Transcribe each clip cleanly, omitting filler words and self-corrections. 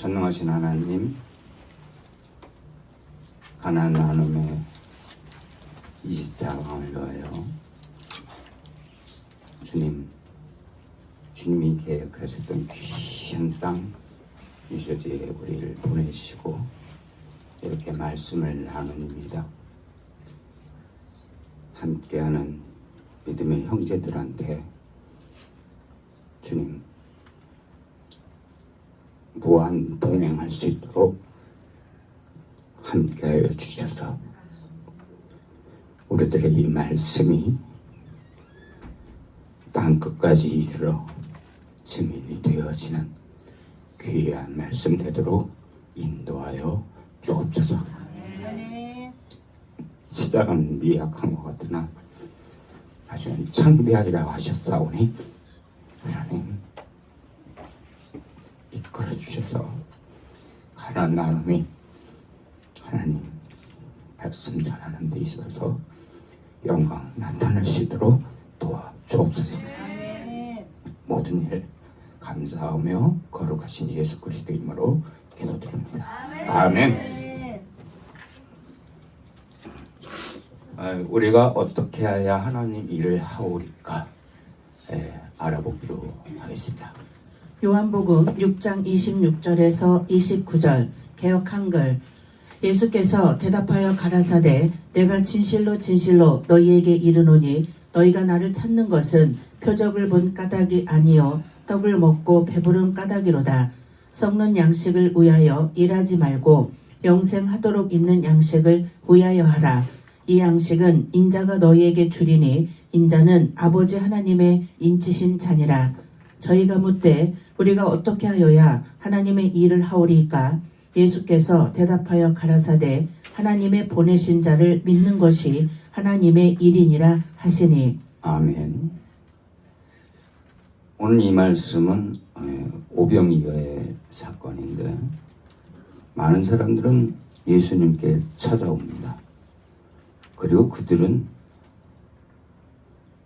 전능하신 하나님, 가나안 나눔의 24강을 위하여 주님이 계획하셨던 귀한 땅 유저지에 우리를 보내시고 이렇게 말씀을 나눕니다. 함께하는 믿음의 형제들한테 주님 무한 동행할 수 있도록 함께하여 주셔서 우리들의 이 말씀이 땅끝까지 이르러 증인이 되어지는 귀한 말씀 되도록 인도하여 주옵소서. 시작은 미약한 것 같으나 나중엔 창대하리라고 하셨사오니 하나님 이끌어 주셔서 가나안 나눔이 하나님 말씀 전하는 데 있어서 영광 나타날 수 있도록 도와 주옵소서. 모든 일 감사하며 거룩하신 예수 그리스도 이름으로 기도드립니다. 아멘. 우리가 어떻게 해야 하나님 일을 하오리까 알아보기로 하겠습니다. 요한복음 6장 26절에서 29절 개역 한글. 예수께서 대답하여 가라사대 내가 진실로 진실로 너희에게 이르노니 너희가 나를 찾는 것은 표적을 본 까닭이 아니요 떡을 먹고 배부른 까닭이로다. 썩는 양식을 위하여 일하지 말고 영생하도록 있는 양식을 위하여 하라. 이 양식은 인자가 너희에게 주리니 인자는 아버지 하나님의 인치신 자니라. 저희가 묻되 우리가 어떻게 하여야 하나님의 일을 하오리까? 예수께서 대답하여 가라사대 하나님의 보내신 자를 믿는 것이 하나님의 일이니라 하시니. 아멘. 오늘 이 말씀은 오병이어의 사건인데 많은 사람들은 예수님께 찾아옵니다. 그리고 그들은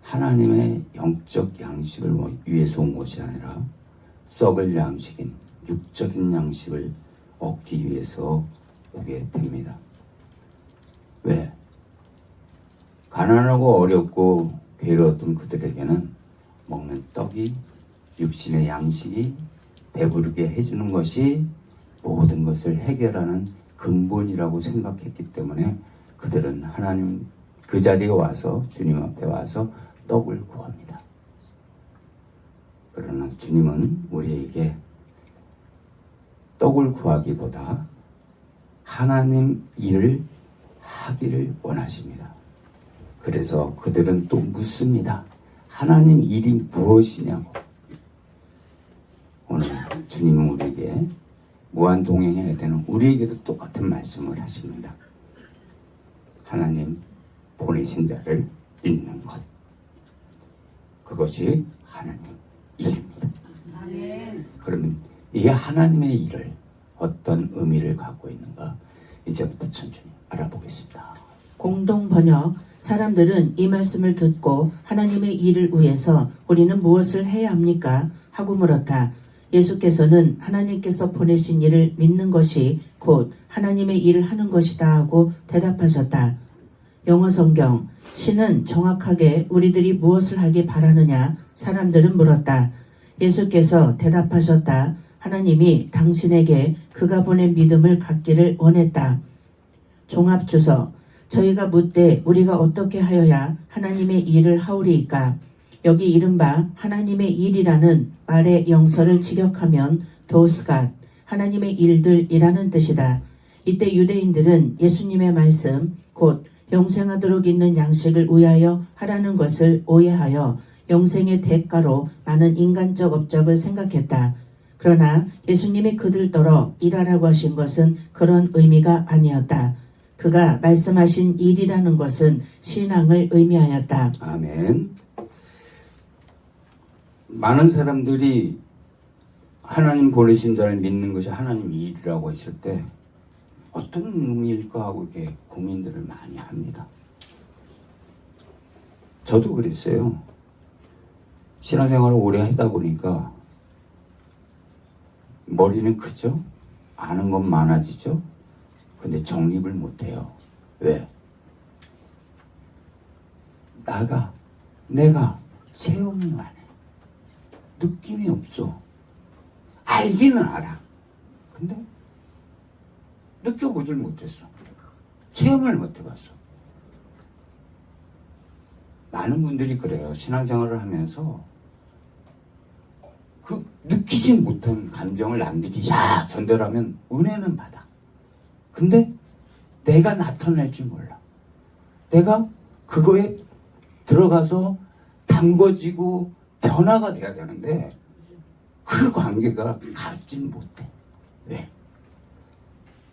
하나님의 영적 양식을 위해서 온 것이 아니라 썩을 양식인 육적인 양식을 얻기 위해서 오게 됩니다. 왜? 가난하고 어렵고 괴로웠던 그들에게는 먹는 떡이 육신의 양식이 배부르게 해주는 것이 모든 것을 해결하는 근본이라고 생각했기 때문에 그들은 하나님 그 자리에 와서 주님 앞에 와서 떡을 구합니다. 그러나 주님은 우리에게 떡을 구하기보다 하나님 일을 하기를 원하십니다. 그래서 그들은 또 묻습니다. 하나님 일이 무엇이냐고. 오늘 주님은 우리에게 무한 동행해야 되는 우리에게도 똑같은 말씀을 하십니다. 하나님 보내신 자를 믿는 것. 그것이 하나님 일입니다. 아멘. 그러면 이 하나님의 일을 어떤 의미를 갖고 있는가 이제부터 천천히 알아보겠습니다. 공동 번역. 사람들은 이 말씀을 듣고 하나님의 일을 위해서 우리는 무엇을 해야 합니까? 하고 물었다. 예수께서는 하나님께서 보내신 일을 믿는 것이 곧 하나님의 일을 하는 것이다 하고 대답하셨다. 영어 성경. 신은 정확하게 우리들이 무엇을 하기 바라느냐? 사람들은 물었다. 예수께서 대답하셨다. 하나님이 당신에게 그가 보낸 믿음을 갖기를 원했다. 종합주석. 저희가 묻되 우리가 어떻게 하여야 하나님의 일을 하오리이까? 여기 이른바 하나님의 일이라는 말의 영서를 직역하면 도스갓, 하나님의 일들이라는 뜻이다. 이때 유대인들은 예수님의 말씀, 곧 영생하도록 있는 양식을 위하여 하라는 것을 오해하여 영생의 대가로 많은 인간적 업적을 생각했다. 그러나 예수님이 그들더러 일하라고 하신 것은 그런 의미가 아니었다. 그가 말씀하신 일이라는 것은 신앙을 의미하였다. 아멘. 많은 사람들이 하나님 보내신 자를 믿는 것이 하나님 일이라고 했을 때 어떤 의미일까 하고 이렇게 고민들을 많이 합니다. 저도 그랬어요. 신앙생활을 오래 하다 보니까 머리는 크죠? 아는 건 많아지죠. 근데 정립을 못해요. 왜? 내가 체험이 안 해. 느낌이 없어. 알기는 알아. 근데 느껴보질 못했어. 체험을 못 해봤어. 많은 분들이 그래요. 신앙생활을 하면서 그 느끼지 못한 감정을 남들이 전달하면 은혜는 받아. 근데 내가 나타낼 줄 몰라. 내가 그거에 들어가서 담궈지고 변화가 돼야 되는데 그 관계가 가진 못해. 왜?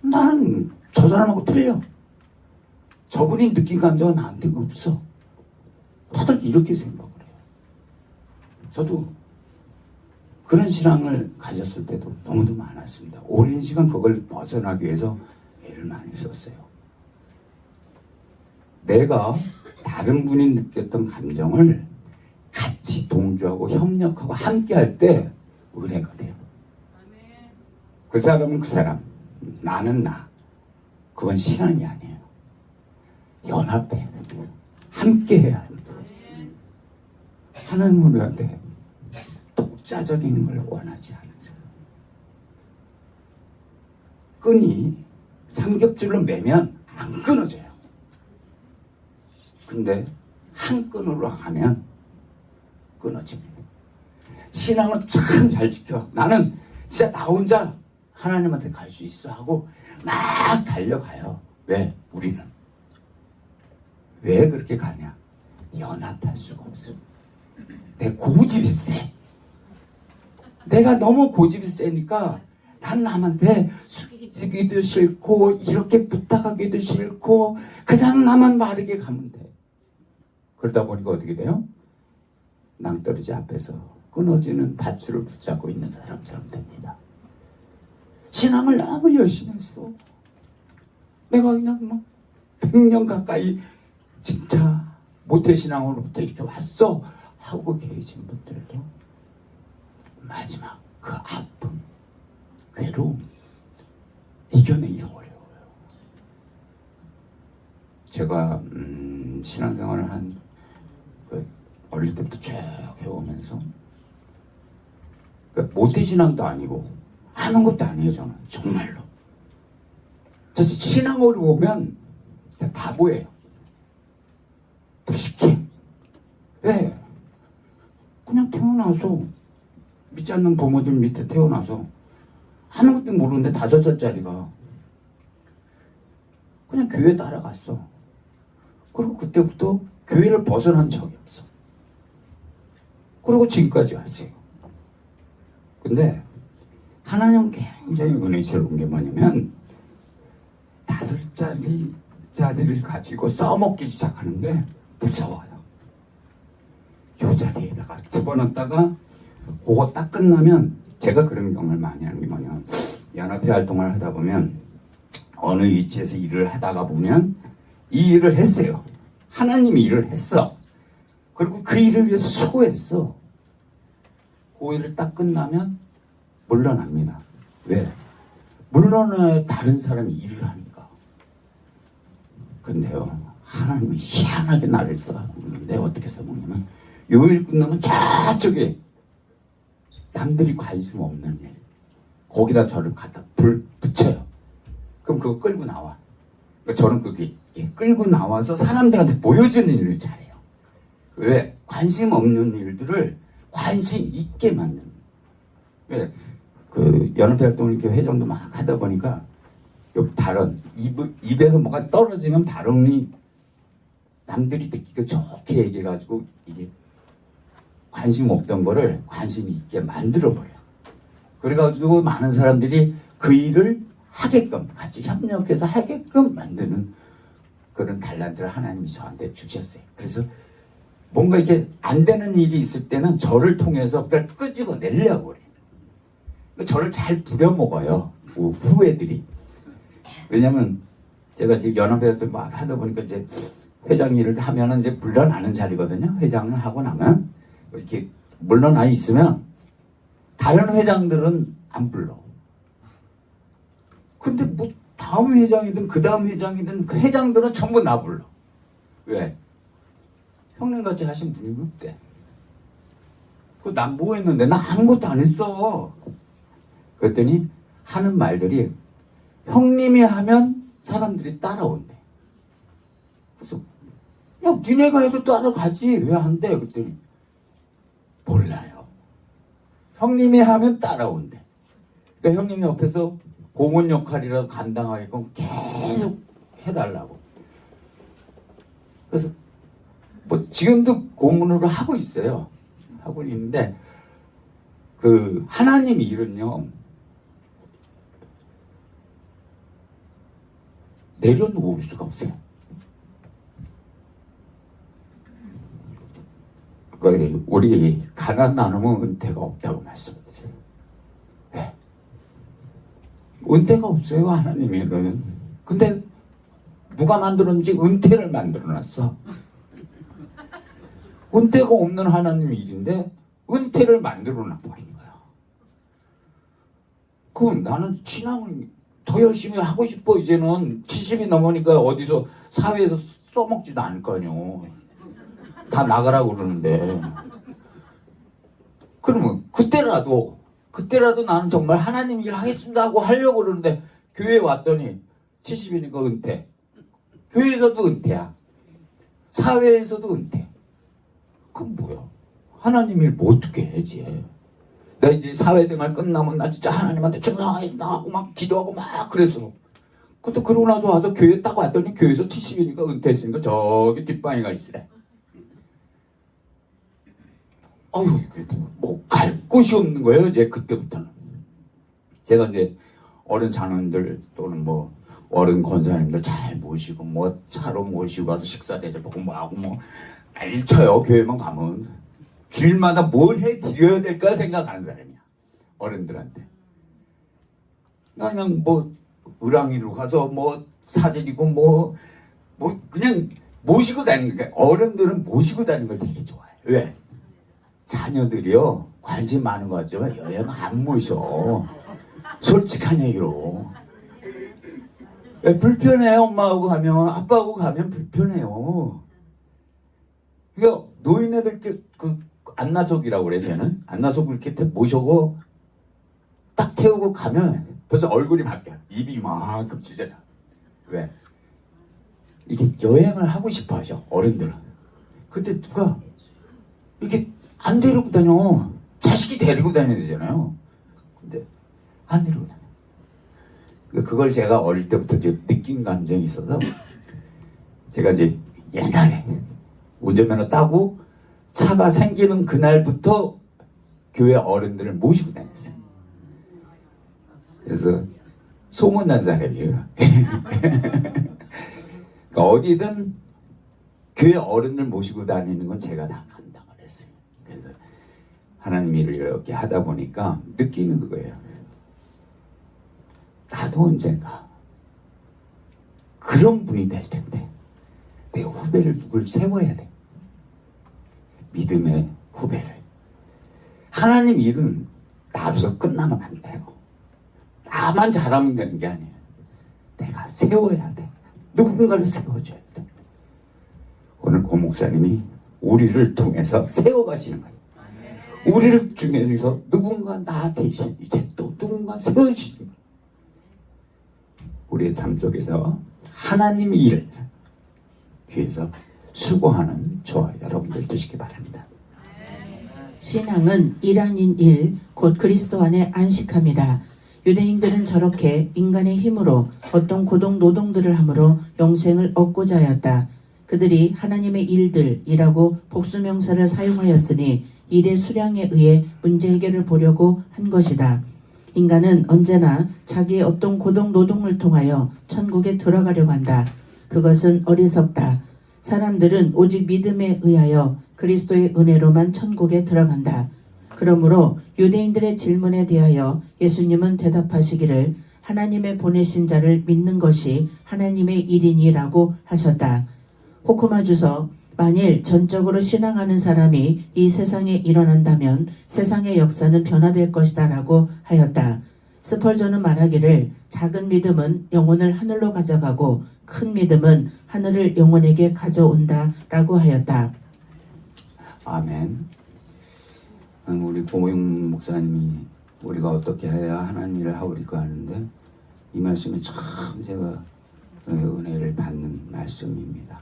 나는 저 사람하고 틀려. 저분이 느낀 감정은 나한테 없어. 다들 이렇게 생각을 해요. 저도 그런 신앙을 가졌을 때도 너무도 많았습니다. 오랜 시간 그걸 벗어나기 위해서 애를 많이 썼어요. 내가 다른 분이 느꼈던 감정을 같이 동조하고 협력하고 함께 할 때 은혜가 돼요. 그 사람은 그 사람, 나는 나. 그건 신앙이 아니에요. 연합해야 됩니다. 함께 해야 합니다. 하나님 우리한테 독자적인 걸 원하지 않으세요. 끈이 삼겹줄로 매면 안 끊어져요. 근데 한 끈으로 하면 끊어집니다. 신앙을 참 잘 지켜. 나는 진짜 나 혼자 하나님한테 갈 수 있어 하고 막 달려가요. 왜? 우리는. 왜 그렇게 가냐? 연합할 수가 없어. 내 고집이 세. 내가 너무 고집이 세니까 난 남한테 숙이기도 싫고 이렇게 부탁하기도 싫고 그냥 나만 바르게 가면 돼. 그러다 보니까 어떻게 돼요? 낭떠러지 앞에서 끊어지는 밧줄을 붙잡고 있는 사람처럼 됩니다. 신앙을 너무 열심히 했어. 내가 그냥 막 100년 가까이 진짜 모태신앙으로부터 이렇게 왔어 하고 계신 분들도 마지막 그 아픔, 괴로움 이겨내기 어려워요. 제가 신앙생활을 어릴 때부터 쭉 해오면서 모태신앙도 아니고 아무것도 아니에요. 저는 정말로 저 신앙으로 오면 진짜 바보예요. 무식해. 왜? 그냥 태어나서 믿지 않는 부모들 밑에 태어나서 아무것도 모르는데 5살짜리가 그냥 교회 따라갔어. 그리고 그때부터 교회를 벗어난 적이 없어. 그리고 지금까지 왔어요. 근데 하나님은 굉장히 은혜스러운 게 뭐냐면 5살짜리를 가지고 써먹기 시작하는데 무서워요. 요 자리에다가 집어넣다가 그거 딱 끝나면 제가 그런 경험을 많이 하는 게 뭐냐면 연합회 활동을 하다 보면 어느 위치에서 일을 하다가 보면 이 일을 했어요. 하나님이 일을 했어. 그리고 그 일을 위해서 수고했어. 그 일을 딱 끝나면 물러납니다. 왜? 물러나야 다른 사람이 일을 하니까. 근데요, 하나님은 희한하게 나를 써먹는데 어떻게 써먹냐면 요 일 끝나면 저쪽에 남들이 관심 없는 일 거기다 저를 갖다 붙여요. 그럼 그거 끌고 나와. 그러니까 저는 그게 끌고 나와서 사람들한테 보여주는 일을 잘해요. 왜? 관심 없는 일들을 관심 있게 만드는. 왜? 그 연합회 활동을 이렇게 회장도 막 하다 보니까 요 발언, 입에서 뭐가 떨어지면 발언이 남들이 듣기가 좋게 얘기해가지고 이게 관심 없던 거를 관심 있게 만들어버려요. 그래가지고 많은 사람들이 그 일을 하게끔 같이 협력해서 하게끔 만드는 그런 달란트를 하나님이 저한테 주셨어요. 그래서 뭔가 이렇게 안 되는 일이 있을 때는 저를 통해서 그걸 끄집어내려고 그래요. 저를 잘 부려먹어요. 후배들이. 왜냐면 제가 지금 연합회를 막 하다 보니까 이제 회장 일을 하면은 이제 물러나는 자리거든요. 회장을 하고 나면 이렇게 물러나 있으면 다른 회장들은 안 불러. 근데 뭐 다음 회장이든 그 다음 회장이든 그 회장들은 전부 나 불러. 왜? 형님같이 하신 분이 없대. 난 뭐 했는데? 나 아무것도 안 했어. 그랬더니 하는 말들이 형님이 하면 사람들이 따라온대. 그래서 야 니네가 해도 따라가지 왜 안 돼? 그랬더니 몰라요. 형님이 하면 따라온대. 그러니까 형님이 옆에서 고문 역할이라도 감당하게끔 계속 해달라고. 그래서 뭐 지금도 고문으로 하고 있어요. 하고 있는데 그 하나님 일은요 내려놓을 수가 없어요. 우리 가난 나누면 은혜가 없다고 말씀하세요. 왜? 은혜가 없어요 하나님의 일은. 근데 누가 만들었는지 은혜를 만들어놨어. 은혜가 없는 하나님 일인데 은혜를 만들어놔버린 거야. 그럼 나는 신앙을 더 열심히 하고 싶어. 이제는 70이 넘으니까 어디서 사회에서 써먹지도 않을 거 아니요. 다 나가라고 그러는데. 그러면 그때라도 나는 정말 하나님 일 하겠습니다 하고 하려고 그러는데 교회에 왔더니 70이니까 은퇴. 교회에서도 은퇴야. 사회에서도 은퇴. 그럼 뭐야? 하나님 일 뭐 어떻게 해야지? 나 이제 사회생활 끝나면 나 진짜 하나님한테 충성하겠습니다 하고 막 기도하고 막 그랬어. 근데 그러고 나서 와서 교회 딱 왔더니 교회에서 70이니까 은퇴했으니까 저기 뒷방에 가 있으래. 아유, 뭐 갈 곳이 없는 거예요. 이제 그때부터는. 제가 이제 어른 장로님들 또는 뭐 어른 권사님들 잘 모시고 뭐 차로 모시고 와서 식사 대접하고 뭐 하고 뭐 난리 쳐요. 교회만 가면 주일마다 뭘 해드려야 될까 생각하는 사람이야. 어른들한테. 그냥 뭐 을왕리로 가서 뭐 사드리고 뭐 그냥 모시고 다니는 거야. 어른들은 모시고 다니는 걸 되게 좋아해. 왜? 자녀들이요 관심 많은 거 같지만 여행 안 모셔. 솔직한 얘기로. 왜 불편해요? 엄마하고 가면 아빠하고 가면 불편해요. 그러니까 노인네들 그 안나속이라고 그래. 쟤는 안나속 이렇게 모셔고 딱 태우고 가면 벌써 얼굴이 바뀌어. 입이 이만큼 찢어져. 왜? 이게 여행을 하고 싶어 하죠 어른들은. 근데 누가 이렇게 안 데리고 다녀. 자식이 데리고 다녀야 되잖아요. 근데 안 데리고 다녀. 그걸 제가 어릴 때부터 이제 느낀 감정이 있어서 제가 이제 옛날에 운전면허 따고 차가 생기는 그날부터 교회 어른들을 모시고 다녔어요. 그래서 소문난 사람이에요. 그러니까 어디든 교회 어른들 모시고 다니는 건 제가 다 감당을 했어요. 그래서 하나님 일을 이렇게 하다 보니까 느끼는 거예요. 나도 언젠가 그런 분이 될 텐데 내 후배를 누굴 세워야 돼. 믿음의 후배를. 하나님 일은 나로서 끝나면 안 돼요. 나만 잘하면 되는 게 아니에요. 내가 세워야 돼. 누군가를 세워줘야 돼. 오늘 고 목사님이 우리를 통해서 세워가시는 거예요. 우리를 중에서 누군가 나 대신 이제 또 누군가 세워주시는 거예요. 우리의 삶 속에서 하나님의 일 위해서 수고하는 저와 여러분들 되시기 바랍니다. 신앙은 일 아닌 일, 곧 그리스도 안에 안식합니다. 유대인들은 저렇게 인간의 힘으로 어떤 고동 노동들을 함으로 영생을 얻고자 하였다. 그들이 하나님의 일들이라고 복수명사를 사용하였으니 일의 수량에 의해 문제 해결을 보려고 한 것이다. 인간은 언제나 자기의 어떤 고동 노동을 통하여 천국에 들어가려고 한다. 그것은 어리석다. 사람들은 오직 믿음에 의하여 그리스도의 은혜로만 천국에 들어간다. 그러므로 유대인들의 질문에 대하여 예수님은 대답하시기를 하나님의 보내신 자를 믿는 것이 하나님의 일이니라고 하셨다. 호쿠마 주서, 만일 전적으로 신앙하는 사람이 이 세상에 일어난다면 세상의 역사는 변화될 것이다 라고 하였다. 스펄전은 말하기를 작은 믿음은 영혼을 하늘로 가져가고 큰 믿음은 하늘을 영혼에게 가져온다라고 하였다. 아멘. 우리 고용 목사님이 우리가 어떻게 해야 하나님 일을 하오리까 하는데 이 말씀이 참 제가 은혜를 받는 말씀입니다.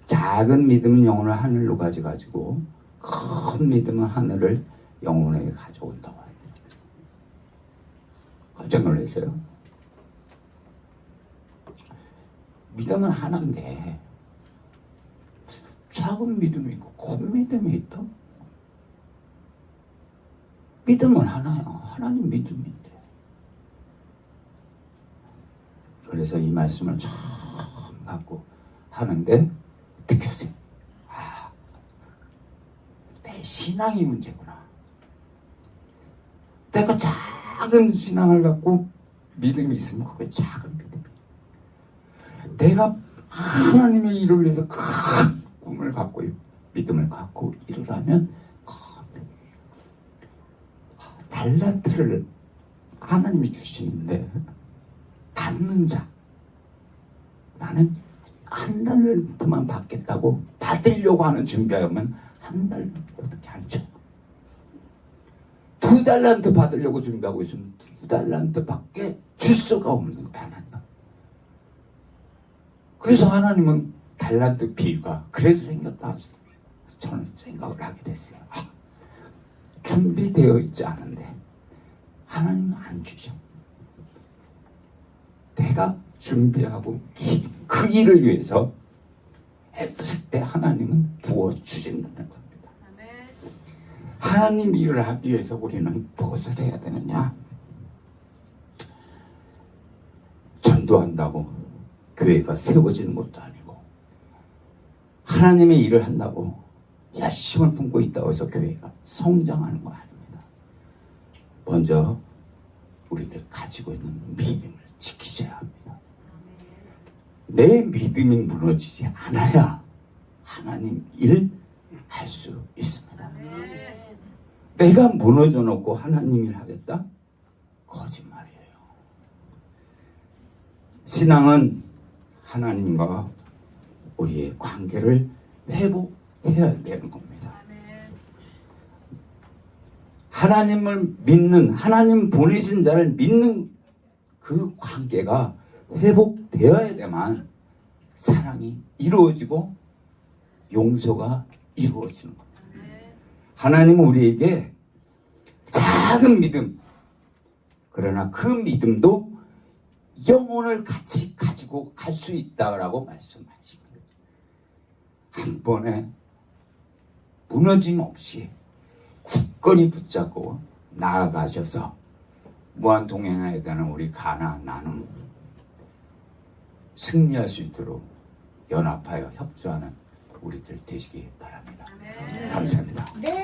작은 믿음은 영혼을 하늘로 가져가지고 큰 믿음은 하늘을 영혼에게 가져온다고 합니다. 깜짝 놀랐어요. 믿음은 하나인데 작은 믿음이 있고 큰 믿음이 있다? 믿음은 하나야. 하나님 믿음인데. 그래서 이 말씀을 참 갖고 하는데 느꼈어요. 아, 내 신앙이 문제구나. 내가 작은 신앙을 갖고 믿음이 있으면 그게 작은 믿음이야. 내가 하나님의 일을 위해서 큰 꿈을 갖고 믿음을 갖고 일을 하면 달란트를 하나님이 주시는데 받는 자, 나는 한 달란트만 받겠다고 받으려고 하는 준비하면 한 달란트밖에 안 줘. 2달란트 받으려고 준비하고 있으면 2달란트밖에 줄 수가 없는 거야. 하나님. 그래서 하나님은 달란트 비유가 그래서 생겼다. 저는 생각을 하게 됐어요. 준비되어 있지 않은데 하나님은 안 주죠. 내가 준비하고 그 일을 위해서 했을 때 하나님은 부어주신다는 겁니다. 하나님 일을 하기 위해서 우리는 무엇을 해야 되느냐? 전도한다고 교회가 세워지는 것도 아니고 하나님의 일을 한다고 열심을 품고 있다고 해서 교회가 성장하는 거 아닙니다. 먼저 우리들 가지고 있는 믿음을 지키셔야 합니다. 내 믿음이 무너지지 않아야 하나님 일 할 수 있습니다. 내가 무너져 놓고 하나님 일 하겠다? 거짓말이에요. 신앙은 하나님과 우리의 관계를 회복해야 되는 겁니다. 하나님을 믿는, 하나님 보내신 자를 믿는 그 관계가 회복되어야 되만 사랑이 이루어지고 용서가 이루어지는 겁니다. 하나님은 우리에게 작은 믿음, 그러나 그 믿음도 영혼을 같이 가지고 갈 수 있다라고 말씀하십니다. 한 번에 무너짐 없이 굳건히 붙잡고 나아가셔서 무한 동행해야 되는 우리 가나안 나눔 승리할 수 있도록 연합하여 협조하는 우리들 되시기 바랍니다. 감사합니다. 네.